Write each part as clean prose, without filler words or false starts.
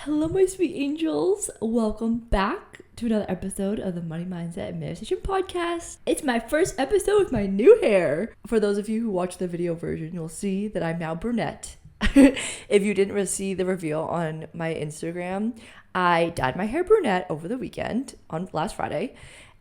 Hello, my sweet angels. Welcome back to another episode of the Money Mindset and Meditation Podcast. It's my first episode with my new hair. For those of you who watch the video version, you'll see that I'm now brunette. If you didn't see the reveal on my Instagram, I dyed my hair brunette over the weekend on last Friday.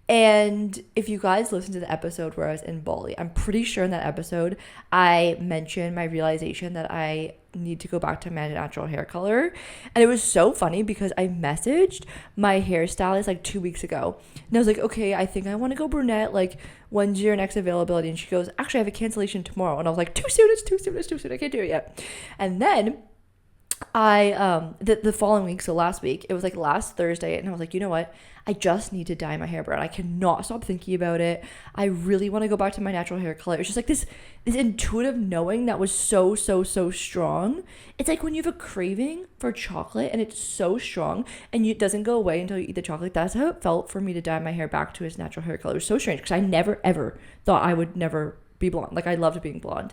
And if you guys listen to the episode where I was in Bali, I'm pretty sure in that episode I mentioned my realization that I need to go back to my natural hair color. And it was so funny because I messaged my hairstylist like 2 weeks ago. And I was like, okay, I think I want to go brunette. Like, when's your next availability? And she goes, actually, I have a cancellation tomorrow. And I was like, too soon. I can't do it yet. And then the following week, so last week, it was like last Thursday, and I was like, you know what, I just need to dye my hair brown. I cannot stop thinking about it. I really want to go back to my natural hair color. It's just like this intuitive knowing that was so strong. It's like when you have a craving for chocolate and it's so strong and it doesn't go away until you eat the chocolate. That's how it felt for me to dye my hair back to its natural hair color. It was so strange because I never ever thought I would never be blonde. Like, I loved being blonde.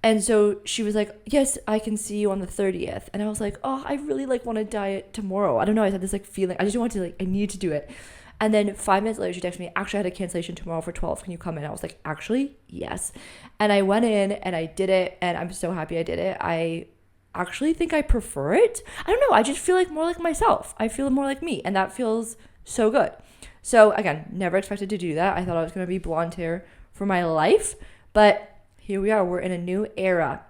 And so she was like, yes, I can see you on the 30th. And I was like, oh, I really want to dye it tomorrow. I don't know. I had this feeling. I just wanted to I need to do it. And then 5 minutes later, she texted me, actually, I had a cancellation tomorrow for 12. Can you come in? I was like, actually, yes. And I went in and I did it. And I'm so happy I did it. I actually think I prefer it. I don't know. I just feel more like myself. I feel more like me. And that feels so good. So again, never expected to do that. I thought I was going to be blonde hair for my life. But here we are. We're in a new era.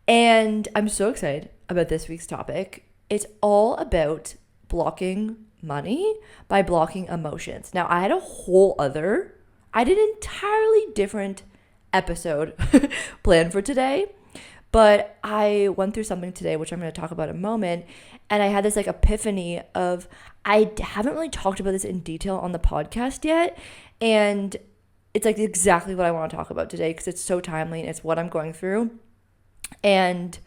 And I'm so excited about this week's topic. It's all about blocking money by blocking emotions. Now, I had I did an entirely different episode planned for today, but I went through something today, which I'm going to talk about in a moment. And I had this epiphany of, I haven't really talked about this in detail on the podcast yet. And it's exactly what I want to talk about today because it's so timely and it's what I'm going through. And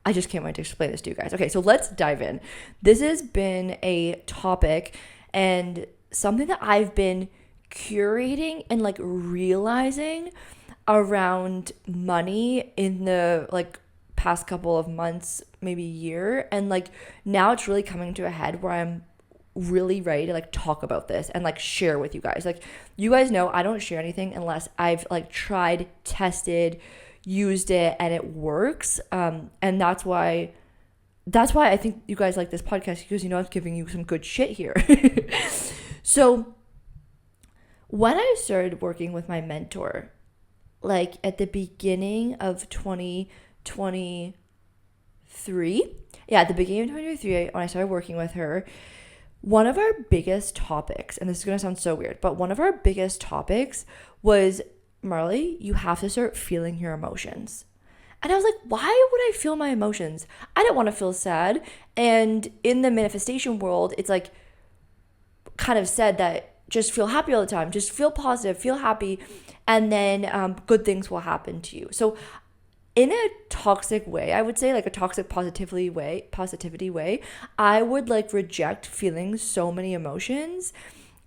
I just can't wait to explain this to you guys. Okay, so let's dive in. This has been a topic and something that I've been curating and realizing around money in the past couple of months, maybe year. And now it's really coming to a head where I'm really ready to talk about this and share with you guys. You guys know I don't share anything unless I've tried, tested, used it, and it works. And that's why I think you guys like this podcast, because I'm giving you some good shit here. So when I started working with my mentor, at the beginning of 2023, at the beginning of 2023, when I started working with her, one of our biggest topics, and this is going to sound so weird, but one of our biggest topics was, Marley, you have to start feeling your emotions. And I was like, why would I feel my emotions? I don't want to feel sad. And in the manifestation world, it's kind of said that just feel happy all the time. Just feel positive, feel happy, and then good things will happen to you. So in a toxic way, I would say a toxic positivity way, I would reject feeling so many emotions.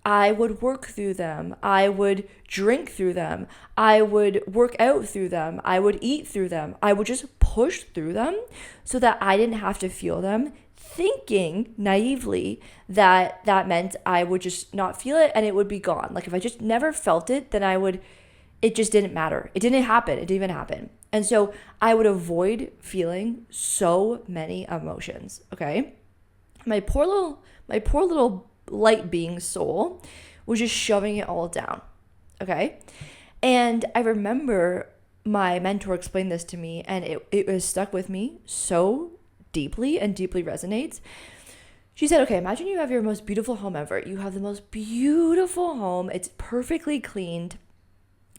I would work through them. I would drink through them. I would work out through them. I would eat through them. I would just push through them so that I didn't have to feel them, thinking naively that meant I would just not feel it and it would be gone. If I just never felt it, then it just didn't matter. It didn't happen. It didn't even happen. And so I would avoid feeling so many emotions, okay? My poor little light being soul was just shoving it all down, okay? And I remember my mentor explained this to me, and it was stuck with me so deeply and deeply resonates. She said, okay, imagine you have your most beautiful home ever. You have the most beautiful home. It's perfectly cleaned,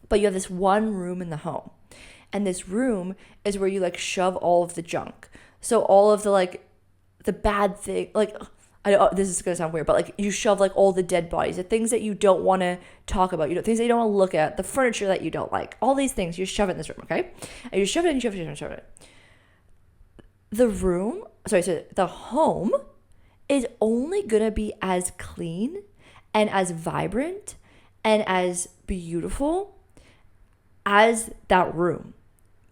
but you have this one room in the home. And this room is where you shove all of the junk. So all of the the bad thing, this is gonna sound weird, but you shove all the dead bodies, the things that you don't want to talk about, things that you don't want to look at, the furniture that you don't like, all these things, you shove it in this room, okay? And you shove it and you shove it. The home is only gonna be as clean and as vibrant and as beautiful as that room.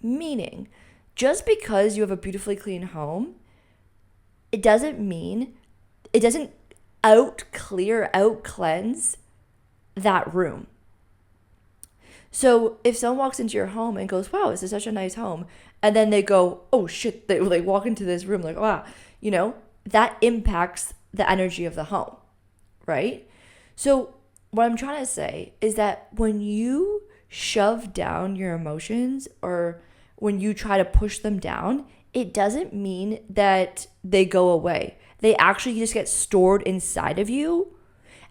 Meaning just because you have a beautifully clean home, it doesn't out cleanse that room. So if someone walks into your home and goes, wow, this is such a nice home, and then they go, oh shit, they walk into this room like, wow, that impacts the energy of the home, right? So what I'm trying to say is that when you shove down your emotions or when you try to push them down, it doesn't mean that they go away. They actually just get stored inside of you,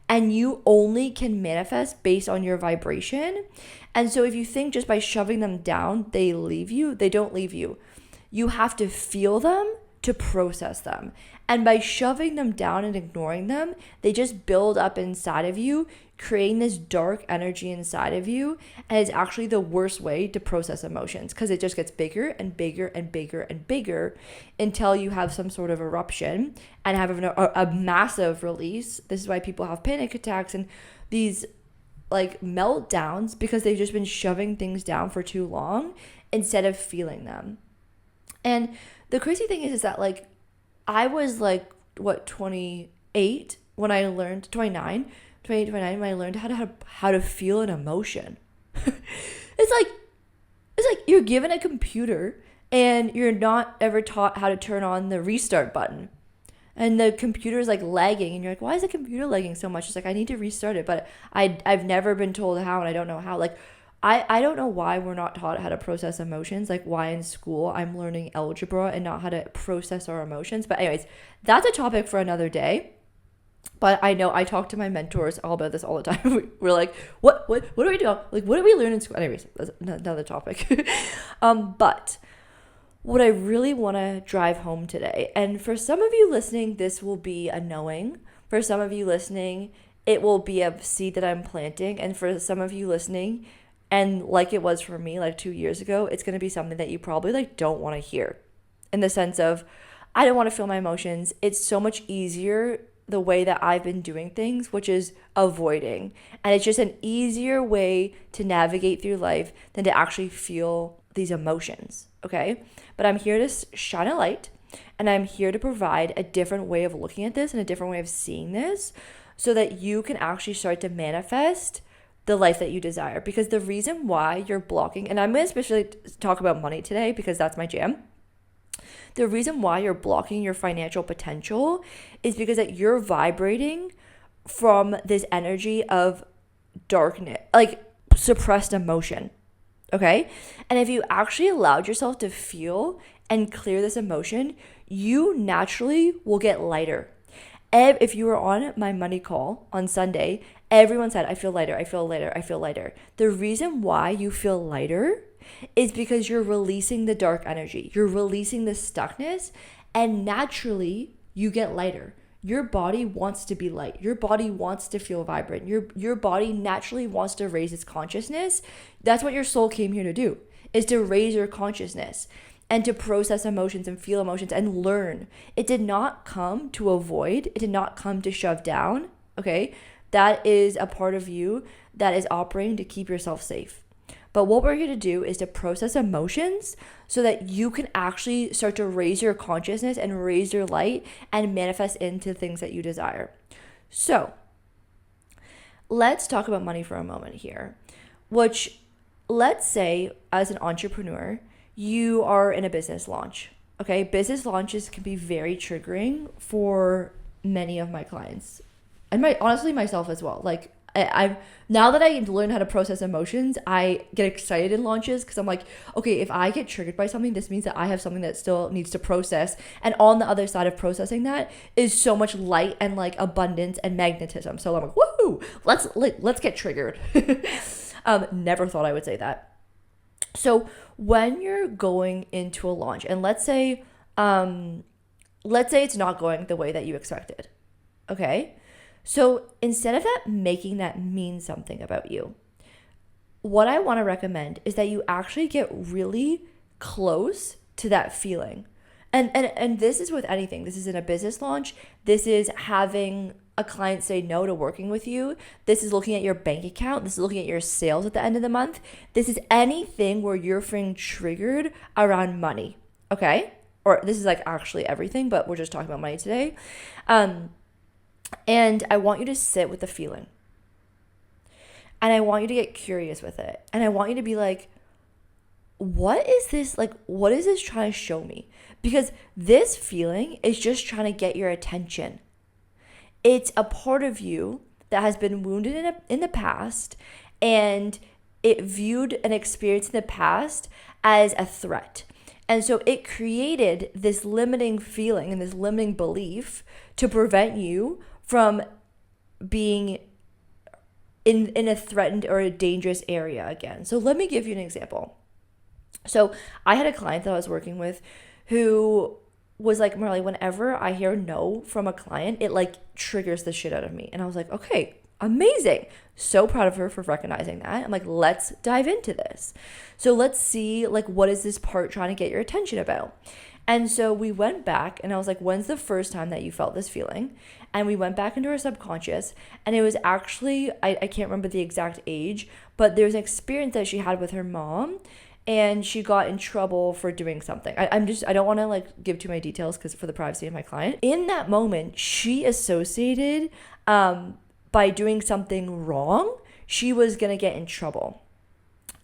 and you only can manifest based on your vibration. And so if you think just by shoving them down, they leave you, they don't leave you. You have to feel them to process them. And by shoving them down and ignoring them, they just build up inside of you, creating this dark energy inside of you. And it's actually the worst way to process emotions, because it just gets bigger and bigger and bigger and bigger until you have some sort of eruption and have a massive release. This is why people have panic attacks and these like meltdowns, because they've just been shoving things down for too long instead of feeling them. And the crazy thing is that like I was like 28 when I learned 29 when I learned how to feel an emotion. It's like you're given a computer and you're not ever taught how to turn on the restart button. And the computer is like lagging and you're like, why is the computer lagging so much? It's like, I need to restart it, but I've never been told how and I don't know how. Like I don't know why we're not taught how to process emotions. Like why in school I'm learning algebra and not how to process our emotions. But anyways, that's a topic for another day. But I know I talk to my mentors all about this all the time. We're like, what do we do? Like, what do we learn in school? Anyways, that's another topic. But what I really want to drive home today, and for some of you listening, this will be a knowing. For some of you listening, it will be a seed that I'm planting. And for some of you listening, and like it was for me like 2 years ago, it's going to be something that you probably like don't want to hear, in the sense of, I don't want to feel my emotions. It's so much easier the way that I've been doing things, which is avoiding. And it's just an easier way to navigate through life than to actually feel these emotions, okay? But I'm here to shine a light, and I'm here to provide a different way of looking at this and a different way of seeing this, so that you can actually start to manifest the life that you desire. Because the reason why you're blocking, and I'm going to especially talk about money today because that's my jam. The reason why you're blocking your financial potential is because that you're vibrating from this energy of darkness, like suppressed emotion, okay? And if you actually allowed yourself to feel and clear this emotion, you naturally will get lighter. If you were on my money call on Sunday, everyone said, I feel lighter, I feel lighter, I feel lighter. The reason why you feel lighter is because you're releasing the dark energy. You're releasing the stuckness, and naturally you get lighter. Your body wants to be light. Your body wants to feel vibrant. Your body naturally wants to raise its consciousness. That's what your soul came here to do, is to raise your consciousness and to process emotions and feel emotions and learn. It did not come to avoid. It did not come to shove down, okay? That is a part of you that is operating to keep yourself safe. But what we're here to do is to process emotions so that you can actually start to raise your consciousness and raise your light and manifest into things that you desire. So let's talk about money for a moment here, which, let's say as an entrepreneur, you are in a business launch. Okay, business launches can be very triggering for many of my clients, and honestly myself as well. Like I'm now that I learned how to process emotions, I get excited in launches because I'm like, okay, if I get triggered by something, this means that I have something that still needs to process, and on the other side of processing that is so much light and like abundance and magnetism. So I'm like, woohoo, let's get triggered. Never thought I would say that. So when you're going into a launch, and let's say it's not going the way that you expected, okay? So instead of that making that mean something about you, what I want to recommend is that you actually get really close to that feeling. And this is with anything. This is in a business launch. This is having a client say no to working with you. This is looking at your bank account. This is looking at your sales at the end of the month. This is anything where you're feeling triggered around money, okay? Or this is like actually everything, but we're just talking about money today. And I want you to sit with the feeling. And I want you to get curious with it. And I want you to be like, what is this? Like, what is this trying to show me? Because this feeling is just trying to get your attention. It's a part of you that has been wounded in the past, and it viewed an experience in the past as a threat. And so it created this limiting feeling and this limiting belief to prevent you from being in a threatened or a dangerous area again. So let me give you an example. So I had a client that I was working with who was like, Marley, whenever I hear no from a client, it like triggers the shit out of me. And I was like, okay, amazing. So proud of her for recognizing that. I'm like, let's dive into this. So let's see, like, what is this part trying to get your attention about? And so we went back and I was like, when's the first time that you felt this feeling? And we went back into her subconscious, and it was actually, I can't remember the exact age, but there's an experience that she had with her mom, and she got in trouble for doing something. I don't want to like give too many details because for the privacy of my client. In that moment, she associated by doing something wrong, she was going to get in trouble.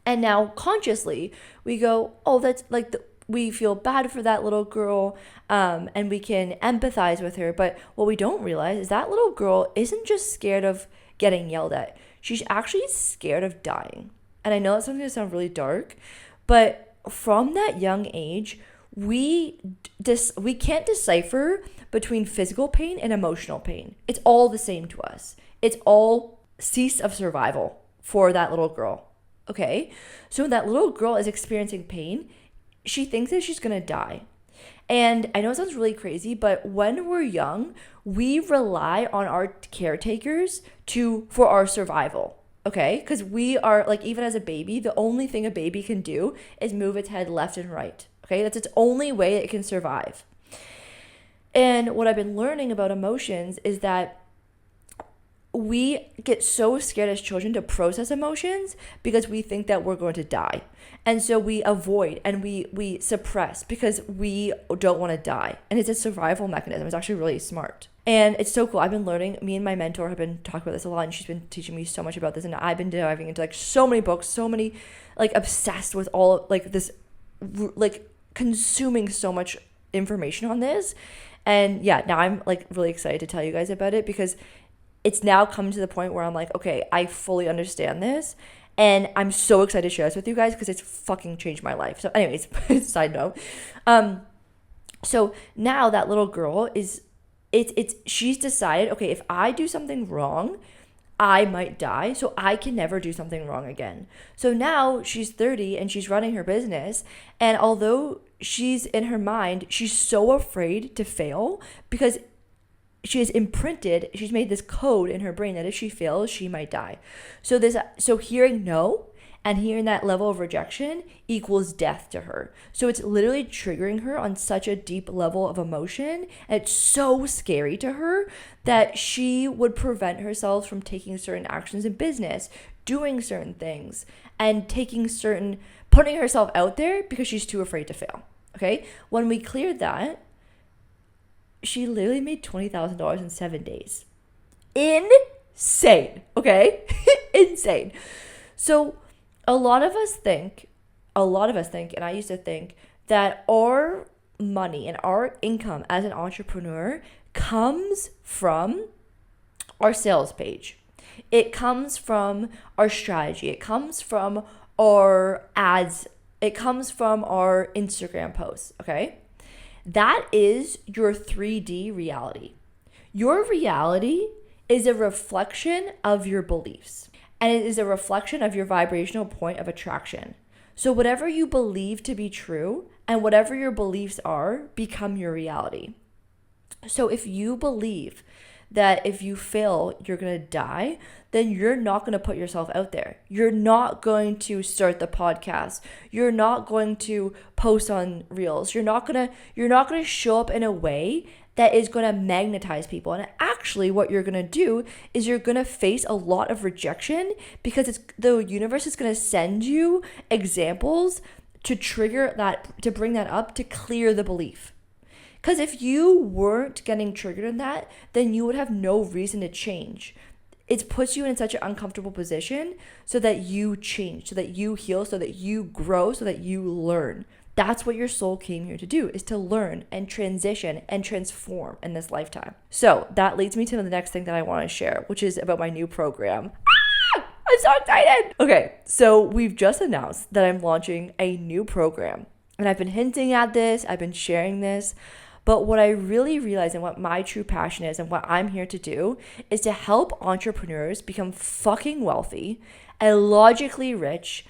And now consciously we go, oh, that's like we feel bad for that little girl, and we can empathize with her. But what we don't realize is that little girl isn't just scared of getting yelled at. She's actually scared of dying. And I know that's something that sounds really dark, but from that young age, we can't decipher between physical pain and emotional pain. It's all the same to us. It's all cease of survival for that little girl. Okay? So when that little girl is experiencing pain, she thinks that she's going to die. And I know it sounds really crazy, but when we're young, we rely on our caretakers for our survival. Okay? Because we are, like, even as a baby, the only thing a baby can do is move its head left and right. Okay? That's its only way it can survive. And what I've been learning about emotions is that we get so scared as children to process emotions because we think that we're going to die. And so we avoid and we suppress because we don't want to die. And it's a survival mechanism. It's actually really smart. And it's so cool. I've been learning, me and my mentor have been talking about this a lot, and she's been teaching me so much about this. And I've been diving into like so many books, so many, like obsessed with all like this, like consuming so much information on this. And yeah, now I'm like really excited to tell you guys about it because it's now come to the point where I'm like, okay, I fully understand this. And I'm so excited to share this with you guys because it's fucking changed my life. So anyways, side note. So now that little girl she's decided, okay, if I do something wrong, I might die. So I can never do something wrong again. So now she's 30 and she's running her business. And although she's in her mind, she's so afraid to fail because she's made this code in her brain that if she fails, she might die. So hearing no and hearing that level of rejection equals death to her. So it's literally triggering her on such a deep level of emotion. And it's so scary to her that she would prevent herself from taking certain actions in business, doing certain things, and putting herself out there because she's too afraid to fail. Okay? When we cleared that, she literally made $20,000 in 7 days. Insane, okay? Insane. So a lot of us think, and I used to think, that our money and our income as an entrepreneur comes from our sales page. It comes from our strategy. It comes from our ads. It comes from our Instagram posts, okay? That is your 3D reality. Your reality is a reflection of your beliefs, and it is a reflection of your vibrational point of attraction. So whatever you believe to be true and whatever your beliefs are become your reality. So if you believe that if you fail, you're going to die, then you're not going to put yourself out there. You're not going to start the podcast. You're not going to post on Reels. You're not going to show up in a way that is going to magnetize people. And actually what you're going to do is you're going to face a lot of rejection, because the universe is going to send you examples to trigger that, to bring that up, to clear the belief. Because if you weren't getting triggered in that, then you would have no reason to change. It puts you in such an uncomfortable position so that you change, so that you heal, so that you grow, so that you learn. That's what your soul came here to do, is to learn and transition and transform in this lifetime. So that leads me to the next thing that I want to share, which is about my new program. I'm so excited. Okay, so we've just announced that I'm launching a new program. And I've been hinting at this, I've been sharing this. But what I really realize, and what my true passion is, and what I'm here to do, is to help entrepreneurs become fucking wealthy, illogically rich,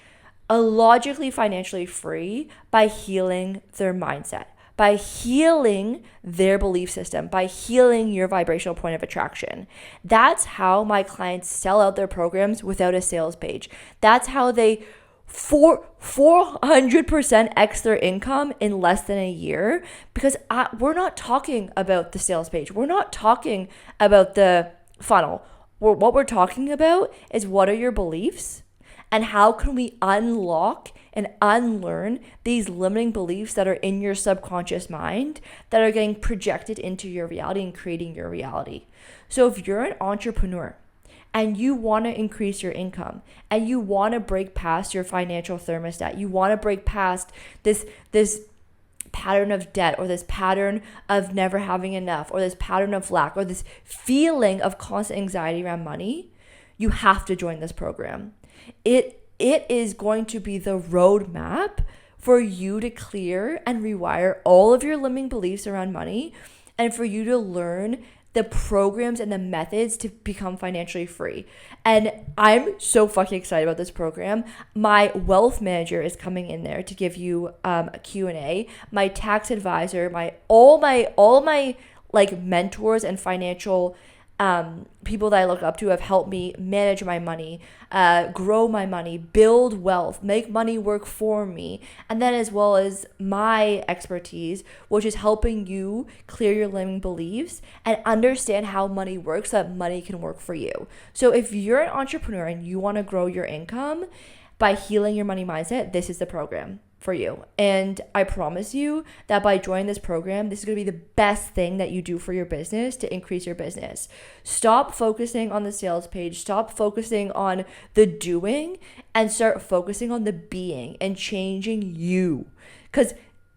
illogically financially free by healing their mindset, by healing their belief system, by healing your vibrational point of attraction. That's how my clients sell out their programs without a sales page. That's how they 400% X their income in less than a year, because we're not talking about the sales page. We're not talking about the funnel. What we're talking about is, what are your beliefs? And how can we unlock and unlearn these limiting beliefs that are in your subconscious mind that are getting projected into your reality and creating your reality? So if you're an entrepreneur and you want to increase your income, and you want to break past your financial thermostat, you want to break past this pattern of debt, or this pattern of never having enough, or this pattern of lack, or this feeling of constant anxiety around money, you have to join this program. It is going to be the roadmap for you to clear and rewire all of your limiting beliefs around money, and for you to learn the programs and the methods to become financially free. And I'm so fucking excited about this program. My wealth manager is coming in there to give you a Q&A. My tax advisor, all my like mentors and financial people that I look up to have helped me manage my money, grow my money, build wealth, make money work for me. And then, as well as my expertise, which is helping you clear your limiting beliefs and understand how money works, so that money can work for you. So if you're an entrepreneur and you want to grow your income by healing your money mindset, this is the program for you. And I promise you that by joining this program, this is going to be the best thing that you do for your business to increase your business. Stop focusing on the sales page, stop focusing on the doing, and start focusing on the being and changing you. Because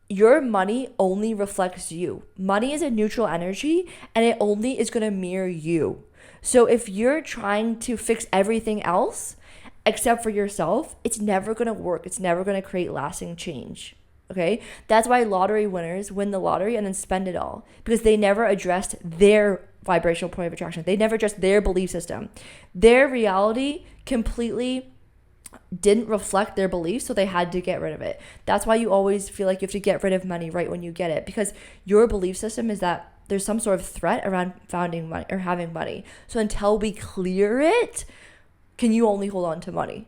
your money only reflects you. Money is a neutral energy, and it only is going to mirror you. So if you're trying to fix everything else except for yourself, it's never going to work. It's never going to create lasting change. Okay? That's why lottery winners win the lottery and then spend it all, because they never addressed their vibrational point of attraction. They never addressed their belief system. Their reality completely didn't reflect their beliefs, so they had to get rid of it. That's why you always feel like you have to get rid of money right when you get it, because your belief system is that there's some sort of threat around founding money or having money. So until we clear it, can you only hold on to money?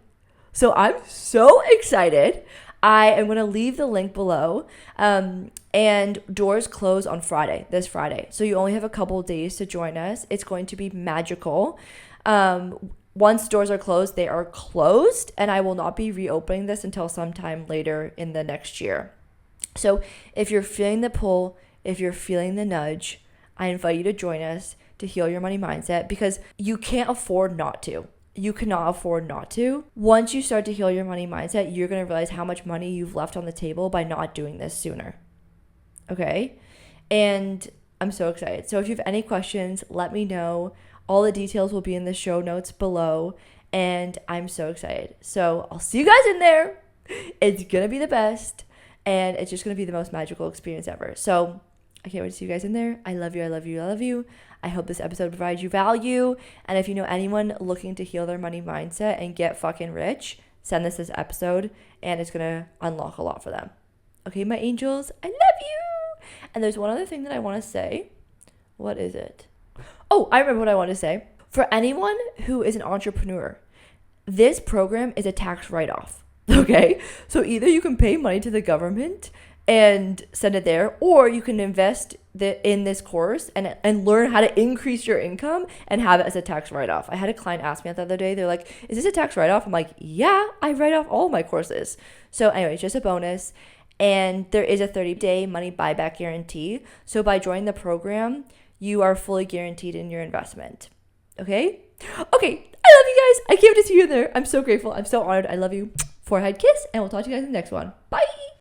So I'm so excited. I am going to leave the link below. And doors close on this Friday. So you only have a couple of days to join us. It's going to be magical. Once doors are closed, they are closed. And I will not be reopening this until sometime later in the next year. So if you're feeling the pull, if you're feeling the nudge, I invite you to join us to heal your money mindset, because you can't afford not to. You cannot afford not to. Once you start to heal your money mindset, you're going to realize how much money you've left on the table by not doing this sooner. Okay? And I'm so excited. So if you have any questions, let me know. All the details will be in the show notes below. And I'm so excited. So I'll see you guys in there. It's going to be the best. And it's just going to be the most magical experience ever. So I can't wait to see you guys in there. I love you. I love you. I love you. I hope this episode provides you value. And if you know anyone looking to heal their money mindset and get fucking rich, send this episode, and it's going to unlock a lot for them. Okay, my angels, I love you. And there's one other thing that I want to say. What is it? Oh, I remember what I wanted to say. For anyone who is an entrepreneur, this program is a tax write-off. Okay? So either you can pay money to the government and send it there, or you can invest in this course and learn how to increase your income and have it as a tax write-off. I had a client ask me that the other day. They're like, is this a tax write-off? I'm like, yeah, I write off all of my courses. So anyway, it's just a bonus. And there is a 30-day money buyback guarantee. So by joining the program, you are fully guaranteed in your investment. Okay? Okay, I love you guys. I can't wait to see you there. I'm so grateful. I'm so honored. I love you. Forehead kiss, and we'll talk to you guys in the next one. Bye.